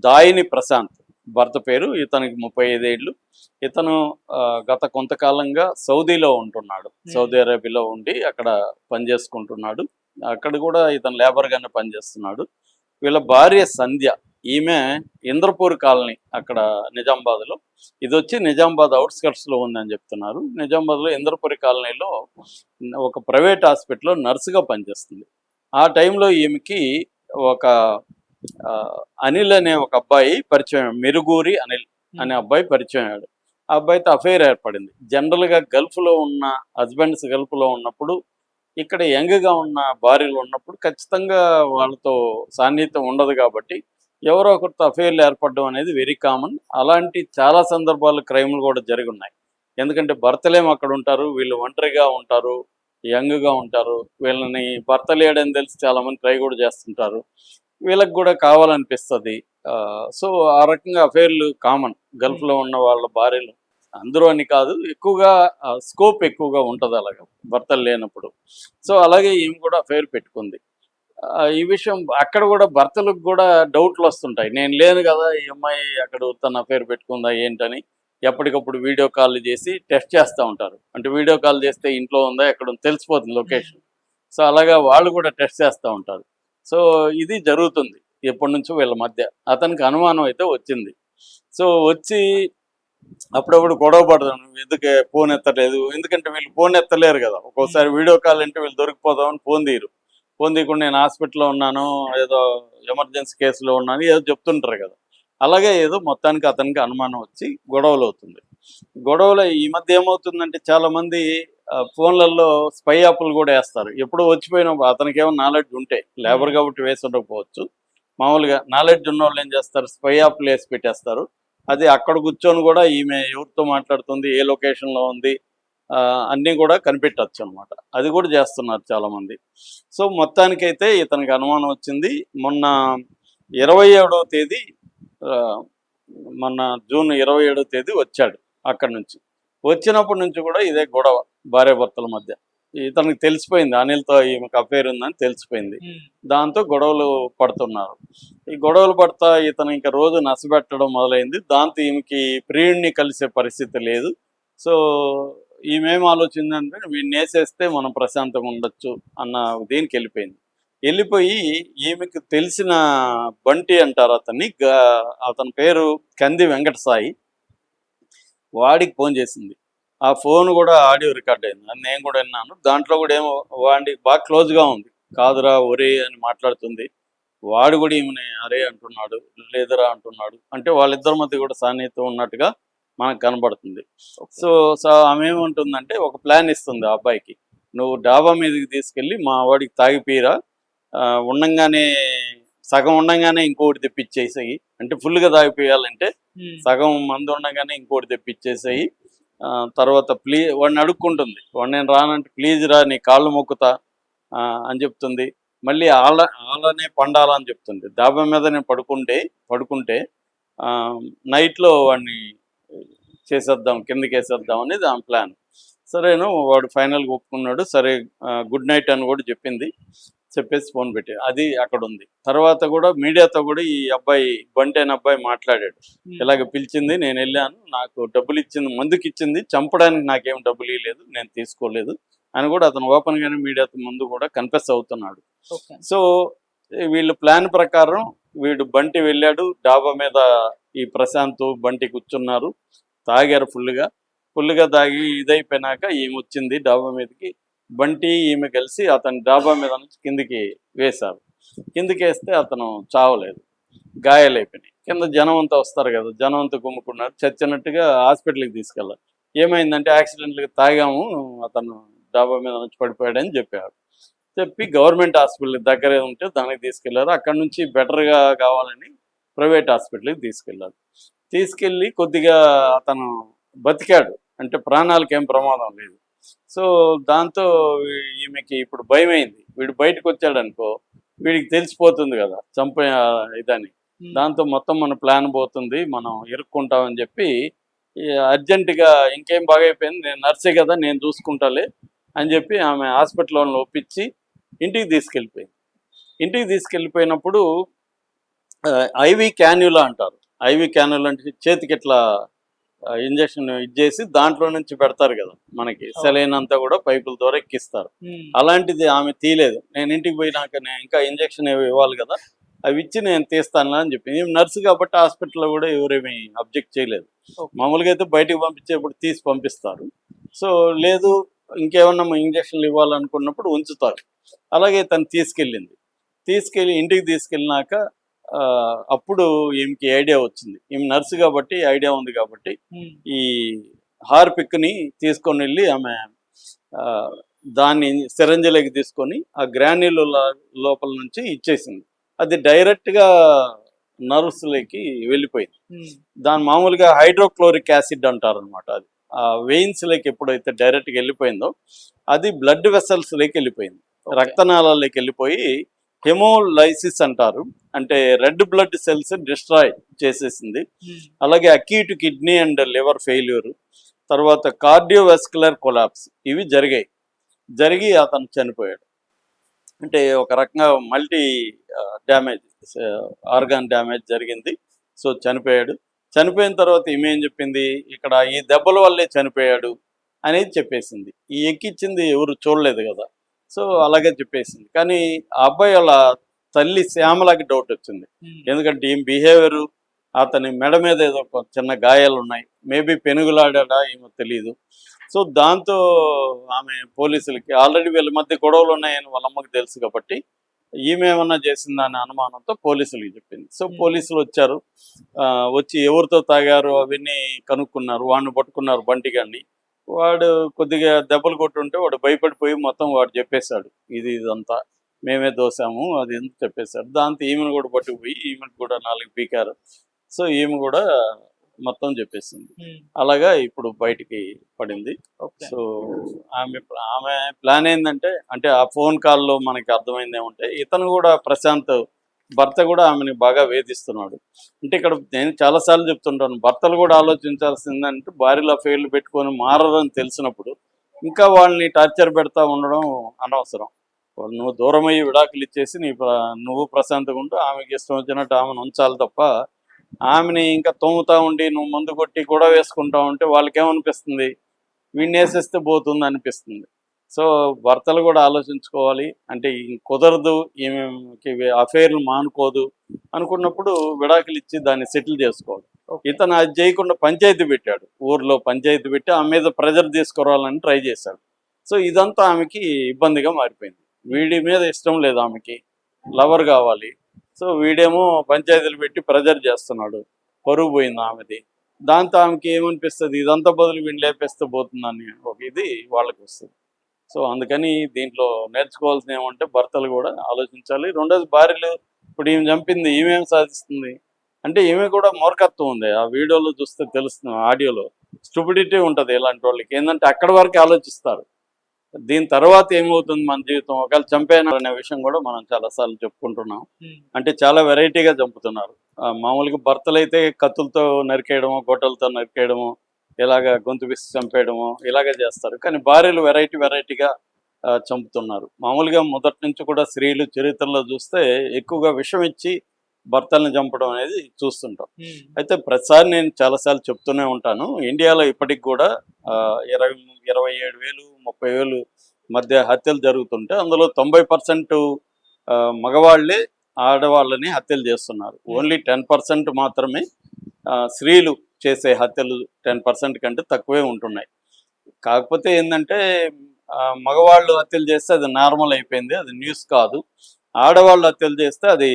దాయిని ప్రశాంత్ భర్త పేరు. ఇతనికి 35 ఏళ్ళు. ఇతను గత కొంతకాలంగా సౌదీలో ఉంటున్నాడు. సౌదీ అరేబియాలో ఉండి అక్కడ పనిచేసుకుంటున్నాడు. అక్కడ కూడా ఇతను లేబర్గానే పనిచేస్తున్నాడు. వీళ్ళ భార్య సంధ్య, ఈమె ఇంద్రపూర్ కాలనీ అక్కడ నిజామాబాద్లో. ఇది వచ్చి నిజామాబాద్ అవుట్స్కట్స్లో ఉందని చెప్తున్నారు. నిజామాబాద్లో ఇంద్రపూరి కాలనీలో ఒక ప్రైవేట్ హాస్పిటల్లో నర్సుగా పనిచేస్తుంది. ఆ టైంలో ఈమెకి ఒక అనిల్ అనే ఒక అబ్బాయి పరిచయం, మెరుగురి అనిల్ అనే అబ్బాయి పరిచయం అయ్యాడు. ఆ అబ్బాయితో అఫైర్ ఏర్పడింది. జనరల్గా గల్ఫ్లో ఉన్న హస్బెండ్స్ గల్ఫ్లో ఉన్నప్పుడు, ఇక్కడ యంగ్గా ఉన్న భార్యలు ఉన్నప్పుడు ఖచ్చితంగా వాళ్ళతో సాన్నిహిత్యం ఉండదు కాబట్టి ఎవరో ఒకరితో అఫైర్లు ఏర్పడడం అనేది వెరీ కామన్. అలాంటి చాలా సందర్భాలు క్రైమ్లు కూడా జరిగి ఉన్నాయి. ఎందుకంటే భర్తలేమో అక్కడ ఉంటారు, వీళ్ళు ఒంటరిగా ఉంటారు, యంగ్గా ఉంటారు. వీళ్ళని భర్త లేడని తెలిసి చాలామంది ట్రై కూడా చేస్తుంటారు. వీళ్ళకి కూడా కావాలనిపిస్తుంది. సో ఆ రకంగా అఫైర్లు కామన్ గల్ఫ్లో ఉన్న వాళ్ళ భార్యలు. అందరూ అని కాదు, ఎక్కువగా స్కోప్ ఎక్కువగా ఉంటుంది అలాగా భర్తలు లేనప్పుడు. సో అలాగే ఈమె కూడా అఫైర్ పెట్టుకుంది. ఈ విషయం అక్కడ కూడా భర్తలకు కూడా డౌట్లు వస్తుంటాయి. నేను లేను కదా, ఈ అమ్మాయి అక్కడ తన అఫైర్ పెట్టుకుందా ఏంటని ఎప్పటికప్పుడు వీడియో కాల్ చేసి టెస్ట్ చేస్తూ ఉంటారు. అంటే వీడియో కాల్ చేస్తే ఇంట్లో ఉందా ఎక్కడ తెలిసిపోతుంది లొకేషన్. సో అలాగా వాళ్ళు కూడా టెస్ట్ చేస్తూ ఉంటారు. సో ఇది జరుగుతుంది ఎప్పటి నుంచో వీళ్ళ మధ్య. అతనికి అనుమానం అయితే వచ్చింది. సో వచ్చి అప్పుడప్పుడు గొడవ పడదాం, ఎందుకే ఫోన్ ఎత్తలేదు, ఎందుకంటే వీళ్ళు ఫోన్ ఎత్తలేరు కదా. ఒక్కోసారి వీడియో కాల్ అంటే వీళ్ళు దొరికిపోదామని ఫోన్ తీయరు. ఫోన్ తీయకుండా నేను హాస్పిటల్లో ఉన్నాను, ఏదో ఎమర్జెన్సీ కేసులో ఉన్నాను ఏదో చెప్తుంటారు కదా. అలాగే ఏదో మొత్తానికి అతనికి అనుమానం వచ్చి గొడవలు అవుతుంది. గొడవలు ఈ మధ్య ఏమవుతుందంటే చాలామంది ఫోన్లలో స్పై యాప్లు కూడా వేస్తారు. ఎప్పుడు వచ్చిపోయినప్పుడు అతనికి ఏమో నాలెడ్జ్ ఉంటే, లేబర్ కాబట్టి వేసి ఉండకపోవచ్చు, మామూలుగా నాలెడ్జ్ ఉన్న వాళ్ళు ఏం చేస్తారు, స్పై యాప్లు వేసి పెట్టేస్తారు. అది అక్కడ కూర్చొని కూడా ఈమె ఎవరితో మాట్లాడుతుంది, ఏ లొకేషన్లో ఉంది, అన్నీ కూడా కనిపెట్టచ్చు అనమాట. అది కూడా చేస్తున్నారు చాలామంది. సో మొత్తానికైతే ఇతనికి అనుమానం వచ్చింది. మొన్న 27వ తేదీ, మొన్న జూన్ 27వ తేదీ వచ్చాడు అక్కడి నుంచి. వచ్చినప్పటి నుంచి కూడా ఇదే గొడవ భార్యాభర్తల మధ్య. ఇతనికి తెలిసిపోయింది అనిల్తో ఈమెకు అఫైర్ ఉందని తెలిసిపోయింది. దాంతో గొడవలు పడుతున్నారు. ఈ గొడవలు పడతా ఇతను ఇంకా రోజు నసబెట్టడం మొదలైంది. దాంతో ఈమెకి ప్రియుడిని కలిసే పరిస్థితి లేదు. సో ఈమెం ఆలోచిందంటే వీడిని వేసేస్తే మనం ప్రశాంతంగా ఉండొచ్చు అన్న దీనికి వెళ్ళిపోయి ఈమెకు తెలిసిన బంటి అంటారు అతన్ని, అతని పేరు కంది వెంకట సాయి, వాడికి ఫోన్ చేసింది. ఆ ఫోన్ కూడా ఆడియో రికార్డ్ అయింది, అని నేను కూడా విన్నాను. దాంట్లో కూడా ఏమో వాడికి బాగా క్లోజ్గా ఉంది. కాదురా ఒరే అని మాట్లాడుతుంది. వాడు కూడా ఈమెని అరే అంటున్నాడు, లేదురా అంటున్నాడు. అంటే వాళ్ళిద్దరి మధ్య కూడా సాన్నిహిత్యం ఉన్నట్టుగా మనకు కనబడుతుంది. సో ఆమె ఏముంటుందంటే ఒక ప్లాన్ ఇస్తుంది ఆ అబ్బాయికి, నువ్వు డాబా మీదకి తీసుకెళ్ళి మా వాడికి తాగిపీరా, ఉండంగానే సగం ఉండంగానే ఇంకోటి తెప్పించేసేయి, అంటే ఫుల్గా తాగిపోయాలంటే సగం మంది ఉండగానే ఇంకోటి తెప్పించేసేయి. తర్వాత వాడిని అడుక్కుంటుంది, వాడు నేను రానంటే ప్లీజ్ రా నీ కాళ్ళు మొక్కుతా అని చెప్తుంది. మళ్ళీ ఆళ్ళనే పండాలని చెప్తుంది. డాబా మీద నేను పడుకుంటే నైట్లో వాడిని చేసేద్దాం, కిందకి వేసేద్దాం అనేది ఆ ప్లాన్. సరేను, వాడు ఫైనల్గా ఒప్పుకున్నాడు. సరే గుడ్ నైట్ అని కూడా చెప్పేసి ఫోన్ పెట్టి అది అక్కడ ఉంది. తర్వాత కూడా మీడియాతో కూడా ఈ అబ్బాయి బంటి అనే అబ్బాయి మాట్లాడాడు. ఇలాగ పిలిచింది, నేను వెళ్ళాను, నాకు డబ్బులు ఇచ్చింది, మందుకి ఇచ్చింది, చంపడానికి నాకేం డబ్బులు ఇవ్వలేదు, నేను తీసుకోలేదు అని కూడా అతను ఓపెన్గానే మీడియాతో ముందు కూడా కన్ఫెస్ అవుతున్నాడు. సో వీళ్ళు ప్లాన్ ప్రకారం వీడు బంటి వెళ్ళాడు, డాబా మీద ఈ ప్రశాంత్ బంటి కూర్చున్నారు, తాగారు ఫుల్గా తాగి ఇదైపోయినాక ఈమె వచ్చింది డాబా మీదకి. బంటి ఈమె కలిసి అతని డాబా మీద నుంచి కిందికి వేశారు. కిందికి వేస్తే అతను చావలేదు, గాయాలైపోయినాయి. కింద జనం అంతా వస్తారు కదా, జనం అంతా గుమ్ముకున్నారు. చచ్చినట్టుగా హాస్పిటల్కి తీసుకెళ్ళారు. ఏమైందంటే యాక్సిడెంట్గా తాగాము, అతను డాబా మీద నుంచి పడిపోయాడని చెప్పి గవర్నమెంట్ హాస్పిటల్ దగ్గరే ఉంటే దానికి తీసుకెళ్లారు. అక్కడ నుంచి బెటర్గా కావాలని ప్రైవేట్ హాస్పిటల్కి తీసుకెళ్ళి కొద్దిగా అతను బతికాడు, అంటే ప్రాణాలకు ఏం ప్రమాదం లేదు. సో దాంతో ఈమెకి ఇప్పుడు భయమైంది, వీడు బయటకు వచ్చాడనుకో వీడికి తెలిసిపోతుంది కదా చంపే ఇదని. దాంతో మొత్తం మన ప్లాన్ పోతుంది, మనం ఇరుక్కుంటామని చెప్పి అర్జెంటుగా ఇంకేం బాగైపోయింది, నేను నర్సే కదా నేను చూసుకుంటాలే అని చెప్పి ఆమె హాస్పిటల్లో ఒప్పించి ఇంటికి తీసుకెళ్ళిపోయింది. ఇంటికి తీసుకెళ్ళిపోయినప్పుడు ఐవి క్యాన్యులా అంటారు. ఐవి క్యాన్యులా అంటే చేతికి ఇట్లా ఇంజెక్షన్ ఇచ్చేసి దాంట్లో నుంచి పెడతారు కదా మనకి, సెలైన్ అంతా కూడా పైపుల ద్వారా ఎక్కిస్తారు. అలాంటిది ఆమె తీయలేదు. నేను ఇంటికి పోయినాక నేను ఇంకా ఇంజెక్షన్ ఏవో ఇవ్వాలి కదా, అవి ఇచ్చి నేను తీస్తాను అని చెప్పింది. నర్సు కాబట్టి హాస్పిటల్లో కూడా ఎవరేమీ అబ్జెక్ట్ చేయలేదు. మామూలుగా అయితే బయటకు పంపించేప్పుడు తీసి పంపిస్తారు. సో లేదు, ఇంకేమన్నా ఇంజక్షన్లు ఇవ్వాలనుకున్నప్పుడు ఉంచుతారు. అలాగే తను తీసుకెళ్ళి ఇంటికి తీసుకెళ్ళినాక అప్పుడు ఈమెకి ఐడియా వచ్చింది. ఈమె నర్సు కాబట్టి ఐడియా ఉంది కాబట్టి ఈ హార్పిక్ని తీసుకొని వెళ్ళి ఆమె దాన్ని సిరంజిలోకి తీసుకొని ఆ గ్రాన్యుల్ లోపల నుంచి ఇచ్చేసింది. అది డైరెక్ట్గా నర్వ్స్లోకి వెళ్ళిపోయింది. దాని మామూలుగా హైడ్రోక్లోరిక్ యాసిడ్ అంటారు అనమాట. అది ఆ వెయిన్స్లోకి ఎప్పుడైతే డైరెక్ట్గా వెళ్ళిపోయిందో అది బ్లడ్ వెసల్స్లోకి వెళ్ళిపోయింది, రక్తనాళాల్లోకి వెళ్ళిపోయి హెమోలైసిస్ అంటారు, అంటే రెడ్ బ్లడ్ సెల్స్ డిస్ట్రాయ్ చేసేసింది. అలాగే acute kidney and liver failure, తర్వాత కార్డియోవాస్కులర్ కొలాప్స్ ఇవి జరిగి అతను చనిపోయాడు. అంటే ఒక రకంగా మల్టీ డ్యామేజ్, ఆర్గాన్ డ్యామేజ్ జరిగింది. సో చనిపోయిన తర్వాత ఈమె ఏం చెప్పింది, ఇక్కడ ఈ దెబ్బల వల్లే చనిపోయాడు అనేది చెప్పేసింది. ఈ ఎక్కిచ్చింది ఎవరు చూడలేదు కదా, సో అలాగే చెప్పేసింది. కానీ ఆ అబ్బాయి వాళ్ళ తల్లి శ్యామలకి డౌట్ వచ్చింది. ఎందుకంటే ఈమె బిహేవియరు, అతని మెడ మీద ఏదో చిన్న గాయాలు ఉన్నాయి, మేబీ పెనుగులాడా ఏమో తెలియదు. సో దాంతో ఆమె పోలీసులకి ఆల్రెడీ వీళ్ళ మధ్య గొడవలు ఉన్నాయని వాళ్ళ అమ్మకి తెలుసు కాబట్టి ఈమె ఏమన్నా చేసిందనే అనుమానంతో పోలీసులకి చెప్పింది. సో పోలీసులు వచ్చి ఎవరితో తాగారు అవన్నీ కనుక్కున్నారు. వాడిని పట్టుకున్నారు, బంటిగాన్ని. వాడు కొద్దిగా దెబ్బలు కొట్టుంటే వాడు భయపడిపోయి మొత్తం వాడు చెప్పేశాడు, ఇదంతా మేమే దోసాము అది ఎందుకు చెప్పేశాడు. దాంతో ఈమెను కూడా పట్టుకుపోయి ఈమెను కూడా 4 పీకారు. సో ఈమె కూడా మొత్తం చెప్పేసింది. అలాగా ఇప్పుడు బయటికి పడింది. సో ఆమె ప్లాన్ ఏంటంటే, అంటే ఆ ఫోన్ కాల్లో మనకి అర్థమైంది ఏమంటే ఇతను కూడా ప్రశాంత్ భర్త కూడా ఆమెని బాగా వేధిస్తున్నాడు. అంటే ఇక్కడ నేను చాలాసార్లు చెప్తుంటాను, భర్తలు కూడా ఆలోచించాల్సిందంటే భార్యలో అఫైర్లు పెట్టుకొని మారని తెలిసినప్పుడు ఇంకా వాళ్ళని టార్చర్ పెడతా ఉండడం అనవసరం. నువ్వు దూరం అయ్యి విడాకులు ఇచ్చేసి నువ్వు ప్రశాంతంగా ఉంటూ ఆమెకి ఇష్టం వచ్చినట్టు ఆమెను ఉంచాలి తప్ప ఆమెని ఇంకా తోముతా ఉండి నువ్వు ముందు కొట్టి గొడవ వేసుకుంటా ఉంటే వాళ్ళకేమనిపిస్తుంది, వీడిని వేసేస్తే పోతుంది అనిపిస్తుంది. సో భర్తలు కూడా ఆలోచించుకోవాలి. అంటే కుదరదు, ఈమెకి అఫైర్లు మానుకోదు అనుకున్నప్పుడు విడాకులు ఇచ్చి దాన్ని సెటిల్ చేసుకోవాలి. ఇతను అది చేయకుండా పంచాయతీ పెట్టాడు, ఊర్లో పంచాయతీ పెట్టి ఆమె మీద ప్రెజర్ తీసుకురావాలని ట్రై చేశాడు. సో ఇదంతా ఆమెకి ఇబ్బందిగా మారిపోయింది. వీడి మీద ఇష్టం లేదు ఆమెకి, లవర్ కావాలి. సో వీడేమో పంచాయతీలు పెట్టి ప్రెజర్ చేస్తున్నాడు, పరుగు పోయింది ఆమెది. దాంతో ఆమెకి ఏమనిపిస్తుంది, ఇదంతా బదులు వీడిని లేపేస్తే పోతుందని ఒక ఇది వాళ్ళకి వస్తుంది. సో అందుకని దీంట్లో నేర్చుకోవాల్సిన ఏమంటే భర్తలు కూడా ఆలోచించాలి. రెండోది భార్యలు, ఇప్పుడు ఈమె చంపింది ఈమెం సాధిస్తుంది అంటే ఈమె కూడా మూర్ఖత్వం ఉంది. ఆ వీడియోలో చూస్తే తెలుస్తుంది, ఆడియోలో స్టూపిడిటీ ఉంటుంది ఇలాంటి వాళ్ళకి. ఏంటంటే అక్కడి వరకు ఆలోచిస్తారు, దీని తర్వాత ఏమవుతుంది మన జీవితం, ఒకవేళ చంపేనారు అనే విషయం కూడా మనం చాలాసార్లు చెప్పుకుంటున్నాం. అంటే చాలా వెరైటీగా చంపుతున్నారు. మామూలుగా భర్తలు అయితే కత్తులతో నరికేయడము, గొడ్డలతో నరికేయడము, ఇలాగ గొంతు విసి చంపేయడము ఇలాగే చేస్తారు. కానీ భార్యలు వెరైటీగా చంపుతున్నారు. మామూలుగా మొదటి నుంచి కూడా స్త్రీలు చరిత్రలో చూస్తే ఎక్కువగా విషం ఇచ్చి భర్తల్ని చంపడం అనేది చూస్తుంటాం. అయితే ప్రతిసారి నేను చాలాసార్లు చెప్తూనే ఉంటాను, ఇండియాలో ఇప్పటికి కూడా 27,000 30,000 మధ్య హత్యలు జరుగుతుంటే అందులో 90% మగవాళ్లే ఆడవాళ్ళని హత్యలు చేస్తున్నారు. ఓన్లీ 10% మాత్రమే స్త్రీలు చేసే హత్యలు 10% కంటే తక్కువే ఉంటున్నాయి. కాకపోతే ఏంటంటే మగవాళ్ళు హత్యలు చేస్తే అది నార్మల్ అయిపోయింది, అది న్యూస్ కాదు. ఆడవాళ్ళు హత్యలు చేస్తే అది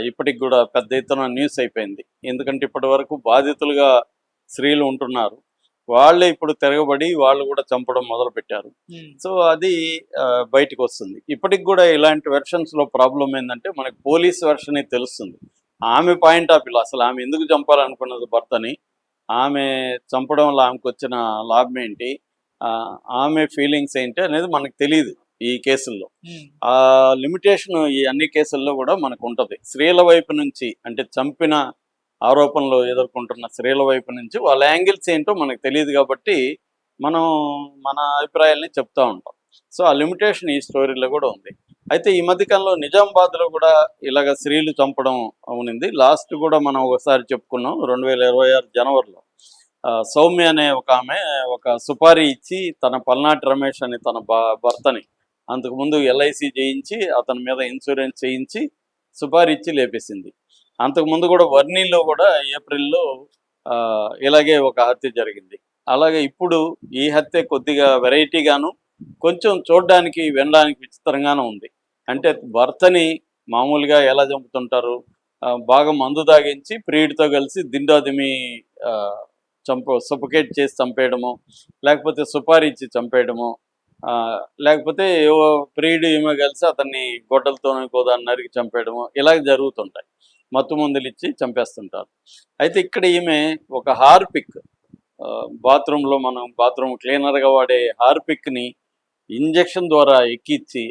ఇప్పటికి కూడా పెద్ద ఎత్తున న్యూస్ అయిపోయింది. ఎందుకంటే ఇప్పటి వరకు బాధితులుగా స్త్రీలు ఉంటున్నారు, వాళ్ళే ఇప్పుడు తిరగబడి వాళ్ళు కూడా చంపడం మొదలు పెట్టారు. సో అది బయటకు వస్తుంది. ఇప్పటికి కూడా ఇలాంటి వెర్షన్స్లో ప్రాబ్లం ఏంటంటే మనకి పోలీస్ వెర్షన్ తెలుస్తుంది, ఆమె పాయింట్ ఆఫ్ వ్యూ, అసలు ఆమె ఎందుకు చంపాలనుకున్నది భర్తని, ఆమె చంపడం వల్ల ఆమెకు వచ్చిన లాభం ఏంటి, ఆమె ఫీలింగ్స్ ఏంటి అనేది మనకు తెలియదు ఈ కేసుల్లో. ఆ లిమిటేషన్ ఈ అన్ని కేసుల్లో కూడా మనకు ఉంటుంది. స్త్రీల వైపు నుంచి, అంటే చంపిన ఆరోపణలు ఎదుర్కొంటున్న స్త్రీల వైపు నుంచి వాళ్ళ యాంగిల్స్ ఏంటో మనకు తెలియదు కాబట్టి మనం మన అభిప్రాయాల్ని చెప్తూ ఉంటాం. సో ఆ లిమిటేషన్ ఈ స్టోరీలో కూడా ఉంది. అయితే ఈ మధ్య కాలంలో నిజామాబాద్లో కూడా ఇలాగ స్త్రీలు చంపడం అవునింది. లాస్ట్ కూడా మనం ఒకసారి చెప్పుకున్నాం 2026 జనవరిలో. సౌమ్య అనే ఒక ఆమె ఒక సుపారీ ఇచ్చి తన పల్నాటి రమేష్ అని తన భర్తని అంతకుముందు ఎల్ఐసి చేయించి అతని మీద ఇన్సూరెన్స్ చేయించి సుపారీ ఇచ్చి లేపేసింది. అంతకుముందు కూడా వర్నీలో కూడా ఏప్రిల్లో ఇలాగే ఒక హత్య జరిగింది. అలాగే ఇప్పుడు ఈ హత్య కొద్దిగా వెరైటీగాను, కొంచెం చూడడానికి వినడానికి విచిత్రంగానూ ఉంది. అంటే భర్తని మామూలుగా ఎలా చంపుతుంటారు, బాగా మందు తాగించి ప్రియుడితో కలిసి దిండాదిమి సఫోకేట్ చేసి చంపేయడము, లేకపోతే సుపారీ ఇచ్చి చంపేయడము, లేకపోతే ఏవో ప్రియుడు ఈమె కలిసి అతన్ని గొడ్డలతోనో గోదాన్ని నరికి చంపేయడము, ఇలాగ జరుగుతుంటాయి. మత్తు మందులు ఇచ్చి చంపేస్తుంటారు. అయితే ఇక్కడ ఈమె ఒక హార్పిక్, బాత్రూంలో మనం బాత్రూమ్ క్లీనర్గా వాడే హార్పిక్ని ఇంజెక్షన్ ద్వారా ఎక్కించి